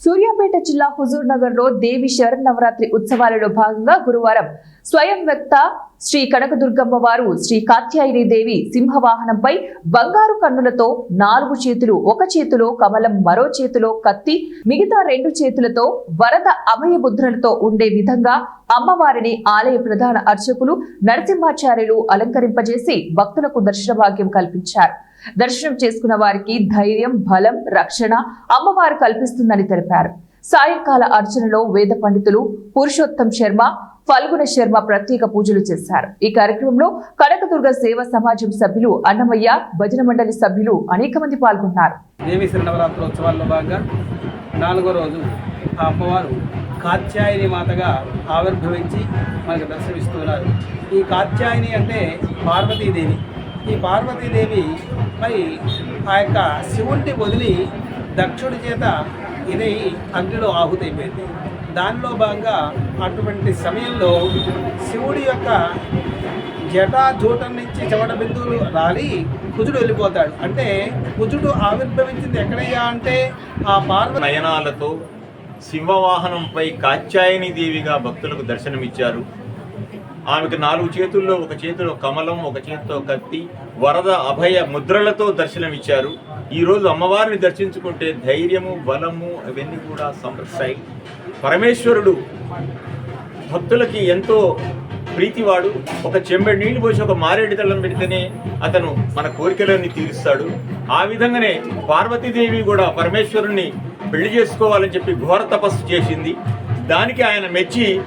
సూర్యాపేట జిల్లా హుజూర్ నగర్ లో దేవి శరన్నవరాత్రి ఉత్సవాలలో భాగంగా గురువారం స్వయం వ్యక్త శ్రీ కనకదుర్గమ్మ వారు శ్రీ కాత్యాయని దేవి సింహవాహనంపై బంగారు కన్నులతో 4 చేతులు, ఒక చేతిలో కమలం, మరో చేతిలో కత్తి, మిగతా 2 చేతులతో వరద అభయ ముద్రలతో ఉండే విధంగా అమ్మవారిని ఆలయ ప్రధాన అర్చకులు నరసింహాచార్యులు అలంకరింపజేసి భక్తులకు దర్శన భాగ్యం కల్పించారు. దర్శనం చేసుకున్న వారికి ధైర్యం, బలం, రక్షణ అమ్మవారు కల్పిస్తుందని తెలిపారు. సాయంకాల అర్చనలో వేద పండితులు పురుషోత్తం శర్మ, ఫల్గుణ శర్మ ప్రత్యేక పూజలు చేశారు. ఈ కార్యక్రమంలో కనకదుర్గ సేవా సమాజం సభ్యులు అన్నమయ్య, భజన మండలి సభ్యులు అనేక మంది పాల్గొన్నారు. దేవి శరన్నవరాత్రోత్సవాల్లో భాగంగా 4వ రోజు ఆ అమ్మవారు కాత్యాయని మాతగా ఆవిర్భవించి మనకు దర్శనమిస్తున్నారు. ఈ కాత్యాయని అంటే పార్వతీదేవి. ఈ పార్వతీదేవి మరి ఆ యొక్క శివుడిని వదిలి దక్షుడి చేత ఇది అగ్నిలో ఆహుతైపోయింది. దానిలో భాగంగా అటువంటి సమయంలో శివుడి యొక్క జటాజూటం నుంచి చెమట బిందువులు రాలి కుజుడు వెళ్ళిపోతాడు. అంటే కుజుడు ఆవిర్భవించింది ఎక్కడయ్యా అంటే ఆ పార్వతి నయనాలతో సింహవాహనంపై కాత్యాయని దేవిగా భక్తులకు దర్శనమిచ్చారు. ఆమెకు 4 చేతుల్లో, ఒక చేతిలో కమలం, ఒక చేతితో కత్తి, వరద అభయ ముద్రలతో దర్శనమిచ్చారు. ఈరోజు అమ్మవారిని దర్శించుకుంటే ధైర్యము, బలము అవన్నీ కూడా సమృద్ధాయి. పరమేశ్వరుడు భక్తులకి ఎంతో ప్రీతివాడు. ఒక చెంబెడు నీళ్లు పోసి ఒక మారేడు దళం పెడితేనే అతను మన కోరికలన్నీ తీరుస్తాడు. ఆ విధంగానే పార్వతీదేవి కూడా పరమేశ్వరుణ్ణి పెళ్లి చేసుకోవాలని చెప్పి ఘోర తపస్సు చేసింది. దానికి ఆయన మెచ్చి